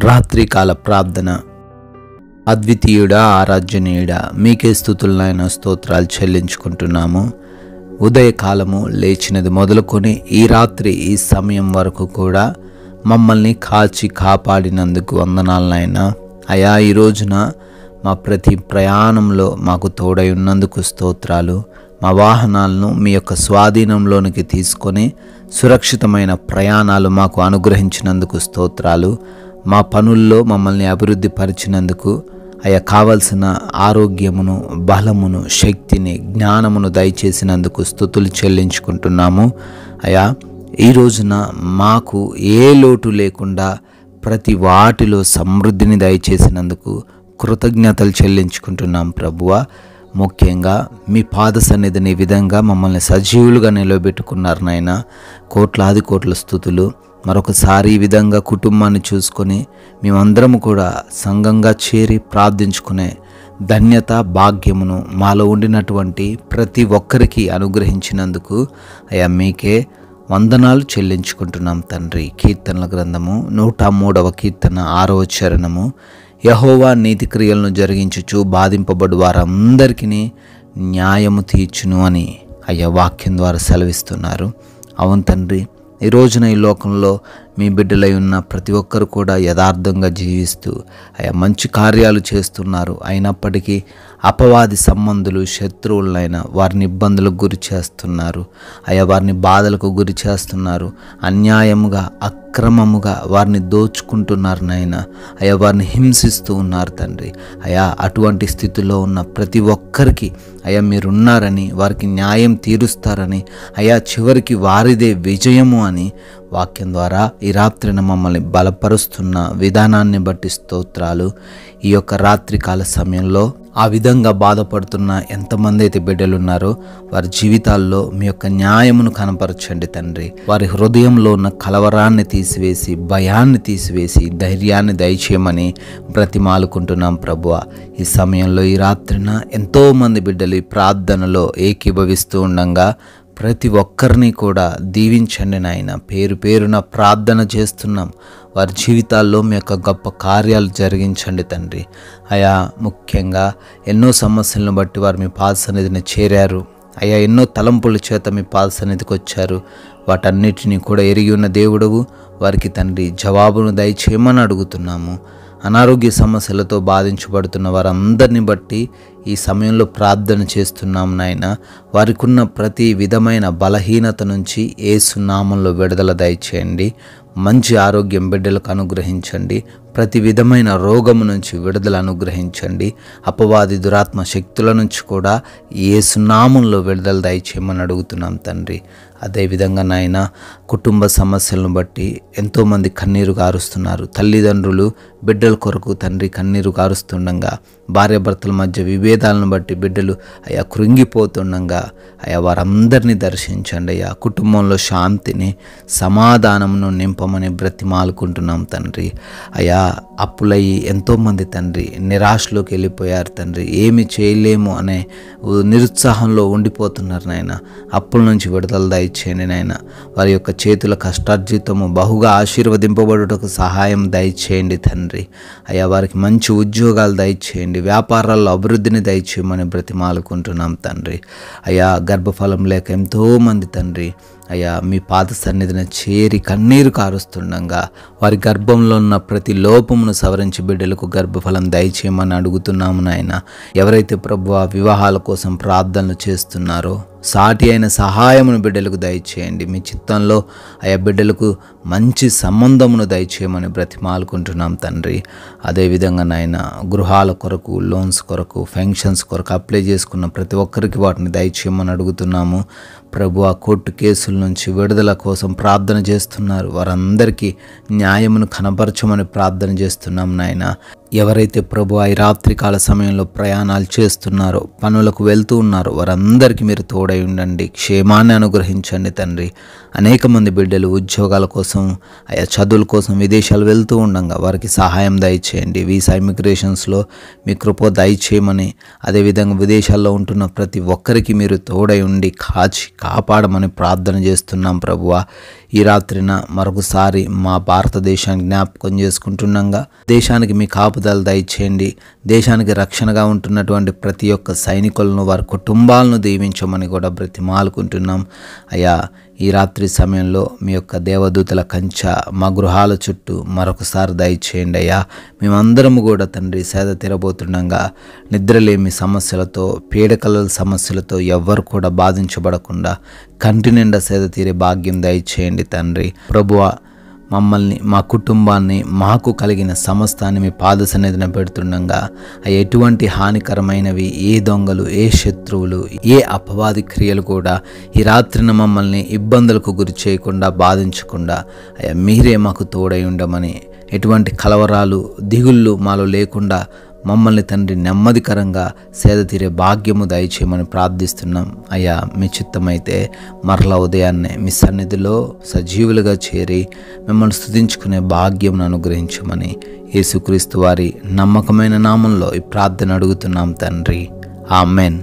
రాత్రికాల ప్రార్థన. అద్వితీయుడా, ఆరాధ్యనీయుడా, మీకే స్తుతులు నాయన, స్తోత్రాలు చెల్లించుకుంటున్నాము. ఉదయకాలము లేచినది మొదలుకొని ఈ రాత్రి ఈ సమయం వరకు కూడా మమ్మల్ని కాచి కాపాడినందుకు వందనాలు నాయన. అయా, ఈ రోజున మా ప్రతి ప్రయాణంలో మాకు తోడై ఉన్నందుకు స్తోత్రాలు. మా వాహనాలను మీ యొక్క స్వాధీనంలోనికి తీసుకొని సురక్షితమైన ప్రయాణాలు మాకు అనుగ్రహించినందుకు స్తోత్రాలు. మా పనుల్లో మమ్మల్ని అభివృద్ధి పరిచినందుకు, అయ్యా, కావలసిన ఆరోగ్యమును, బలమును, శక్తిని, జ్ఞానమును దయచేసినందుకు స్తుతులు చెల్లించుకుంటున్నాము. అయ్యా, ఈ రోజున మాకు ఏ లోటు లేకుండా ప్రతి వాటిలో సమృద్ధిని దయచేసినందుకు కృతజ్ఞతలు చెల్లించుకుంటున్నాం ప్రభువా. ముఖ్యంగా మీ పాద సన్నిధిని ఈ విధంగా మమ్మల్ని సజీవులుగా నిలబెట్టుకున్నారు నాయన. కోట్లాది కోట్ల స్తుతులు. మరొకసారి ఈ విధంగా కుటుంబాన్ని చూసుకొని మేమందరము కూడా సంఘంగా చేరి ప్రార్థించుకునే ధన్యత, భాగ్యమును మాలో ఉండినటువంటి ప్రతి ఒక్కరికి అనుగ్రహించినందుకు అయ్యా మీకే వందనాలు చెల్లించుకుంటున్నాం తండ్రి. కీర్తనల గ్రంథము 103వ కీర్తన 6వ చరణము. యెహోవా నీతి క్రియలను జరిగించుచు బాధింపబడు వారందరికీ న్యాయము తీర్చును అని అయ్యా వాక్యం ద్వారా సెలవిస్తున్నారు. అవును తండ్రి, ఈ రోజున ఈ లోకంలో మీ బిడ్డలై ఉన్న ప్రతి ఒక్కరు కూడా యథార్థంగా జీవిస్తూ అయ్యా మంచి కార్యాలు చేస్తున్నారు. అయినప్పటికీ అపవాది సంబంధులు, శత్రువులైన వారిని ఇబ్బందులకు గురి చేస్తున్నారు. అయ్యా వారిని బాధలకు గురి చేస్తున్నారు. అన్యాయముగా, అక్రమముగా వారిని దోచుకుంటున్నారు నాయన. అయ్యా వారిని హింసిస్తూ ఉన్నారు తండ్రి. అయ్యా అటువంటి స్థితిలో ఉన్న ప్రతి ఒక్కరికి అయ్యా మీరున్నారని, వారికి న్యాయం తీరుస్తారని, అయ్యా చివరికి వారిదే విజయము అని వాక్యం ద్వారా ఈ రాత్రిన మమ్మల్ని బలపరుస్తున్న విధానాన్ని బట్టి స్తోత్రాలు. ఈ యొక్క రాత్రికాల సమయంలో ఆ విధంగా బాధపడుతున్న ఎంతమంది అయితే బిడ్డలు ఉన్నారో వారి జీవితాల్లో మీ యొక్క న్యాయమును కనపరచండి తండ్రి. వారి హృదయంలో ఉన్న కలవరాన్ని తీసివేసి, భయాన్ని తీసివేసి, ధైర్యాన్ని దయచేయమని బ్రతిమాలుకుంటున్నాం ప్రభువా. ఈ సమయంలో ఈ రాత్రిన ఎంతోమంది బిడ్డలు ఈ ప్రార్థనలో ఏకీభవిస్తూ ఉండగా ప్రతి ఒక్కరిని కూడా దీవించండి నాయన. పేరు పేరున ప్రార్థన చేస్తున్నాం. వారి జీవితాల్లో మీ యొక్క గొప్ప కార్యాలు జరిగించండి తండ్రి. అయా ముఖ్యంగా ఎన్నో సమస్యలను బట్టి వారు మీ పాద సన్నిధిని చేరారు. అయ్యా ఎన్నో తలంపుల చేత మీ పాద సన్నిధికి వచ్చారు. వాటన్నిటినీ కూడా ఎరిగి ఉన్న దేవుడవు. వారికి తండ్రి జవాబును దయచేయమని అడుగుతున్నాము. అనారోగ్య సమస్యలతో బాధించబడుతున్న వారందరిని బట్టి ఈ సమయంలో ప్రార్థన చేస్తున్నాం నాయన. వారికి ఉన్న ప్రతి విధమైన బలహీనత నుంచి యేసు నామంలో విడుదల దయచేయండి. మంచి ఆరోగ్యం బిడ్డలకు అనుగ్రహించండి. ప్రతి విధమైన రోగము నుంచి విడుదల అనుగ్రహించండి. అపవాది దురాత్మ శక్తుల నుంచి కూడా యేసు నామంలో విడుదల దయచేయమని అడుగుతున్నాం తండ్రి. అదేవిధంగా నాయన కుటుంబ సమస్యలను బట్టి ఎంతోమంది కన్నీరు కారుస్తున్నారు. తల్లిదండ్రులు బిడ్డల కొరకు తండ్రి కన్నీరు కారుస్తుండగా, భార్యాభర్తల మధ్య విభేదాలను బట్టి బిడ్డలు అయా కృంగిపోతుండగా అయా వారందరినీ దర్శించండి. అయ్యా కుటుంబంలో శాంతిని, సమాధానమును నింపమని బ్రతిమాలుకుంటున్నాం తండ్రి. అయా అప్పులయ్యి ఎంతోమంది తండ్రి నిరాశలోకి వెళ్ళిపోయారు తండ్రి. ఏమి చేయలేము అనే నిరుత్సాహంలో ఉండిపోతున్నారు నాయన. అప్పుల నుంచి విడుదల దయచేయండి నాయన. వారి యొక్క చేతుల కష్టార్జితము బహుగా ఆశీర్వదింపబడుటకు సహాయం దయచేయండి తండ్రి. అయ్యా వారికి మంచి ఉద్యోగాలు దయచేయండి. వ్యాపారాల్లో అభివృద్ధిని దయచేయమని బ్రతిమాలుకుంటున్నాం తండ్రి. అయ్యా గర్భఫలం లేక ఎంతోమంది తండ్రి అయ్యా మీ పాద సన్నిధిని చేరి కన్నీరు కారుస్తుండగా వారి గర్భంలో ఉన్న ప్రతి లోపమును సవరించి బిడ్డలకు గర్భఫలం దయచేయమని అడుగుతున్నాము నాయన. ఎవరైతే ప్రభువా వివాహాల కోసం ప్రార్థనలు చేస్తున్నారో సాటి అయిన సహాయమును బిడ్డలకు దయచేయండి. మీ చిత్తంలో ఆయా బిడ్డలకు మంచి సంబంధమును దయచేయమని బ్రతిమాలుకుంటున్నాం తండ్రి. అదేవిధంగా నాయన గృహాల కొరకు, లోన్స్ కొరకు, ఫంక్షన్స్ కొరకు అప్లై చేసుకున్న ప్రతి ఒక్కరికి వాటిని దయచేయమని అడుగుతున్నాము. ప్రభు ఆ కోర్టు కేసుల నుంచి విడుదల కోసం ప్రార్థన చేస్తున్నారు. వారందరికీ న్యాయమును కనపరచమని ప్రార్థన చేస్తున్నాం నాయన. ఎవరైతే ప్రభు ఈ రాత్రికాల సమయంలో ప్రయాణాలు చేస్తున్నారో, పనులకు వెళ్తూ ఉన్నారో వారందరికీ మీరు తోడై ఉండండి, క్షేమాన్ని అనుగ్రహించండి తండ్రి. అనేక మంది బిడ్డలు ఉద్యోగాల కోసం, ఆయా చదువుల కోసం విదేశాలు వెళ్తూ ఉండగా వారికి సహాయం దయచేయండి. వీసా ఇమిగ్రేషన్స్లో మీ కృప దయచేయమని, అదేవిధంగా విదేశాల్లో ఉంటున్న ప్రతి ఒక్కరికి మీరు తోడై ఉండి కాచి కాపాడమని ప్రార్థన చేస్తున్నాం ప్రభువా. ఈ రాత్రిన మరొకసారి మా భారతదేశాన్ని జ్ఞాపకం చేసుకుంటుండగా దేశానికి మీ కాపుదల దయచేయండి. దేశానికి రక్షణగా ఉంటున్నటువంటి ప్రతి ఒక్క సైనికులను, వారి కుటుంబాలను దీవించమని కూడా బ్రతిమాలుకుంటున్నాం. అయ్యా, ఈ రాత్రి సమయంలో మీ యొక్క దేవదూతల కంచె మా గృహాల చుట్టూ మరొకసారి దయచేయండి అయ్యా. మేమందరము కూడా తండ్రి సేద తీరబోతుండగా నిద్రలేమి సమస్యలతో, పీడకల సమస్యలతో ఎవ్వరు కూడా బాధించబడకుండా కంటి నిండా సేద తీరే భాగ్యం దయచేయండి తండ్రి. ప్రభువా, మమ్మల్ని, మా కుటుంబాన్ని, మాకు కలిగిన సమస్తాన్ని మీ పాద సన్నిధిన పెడుతుండగా ఎటువంటి హానికరమైనవి, ఏ దొంగలు, ఏ శత్రువులు, ఏ అపవాది క్రియలు కూడా ఈ రాత్రిన మమ్మల్ని ఇబ్బందులకు గురి చేయకుండా, బాధించకుండా అయ్యా మీరే మాకు తోడై ఉండమని, ఎటువంటి కలవరాలు, దిగుళ్ళు మాలో లేకుండా మమ్మల్ని తండ్రి నెమ్మదికరంగా సేద తీరే భాగ్యము దయచేయమని ప్రార్థిస్తున్నాం. అయ్యా, మీ చిత్తమైతే మరలా ఉదయాన్నే మీ సన్నిధిలో సజీవులుగా చేరి మిమ్మల్ని స్తుతించుకునే భాగ్యమును అనుగ్రహించమని యేసుక్రీస్తు వారి నమ్మకమైన నామంలో ఈ ప్రార్థన అడుగుతున్నాం తండ్రి. ఆమెన్.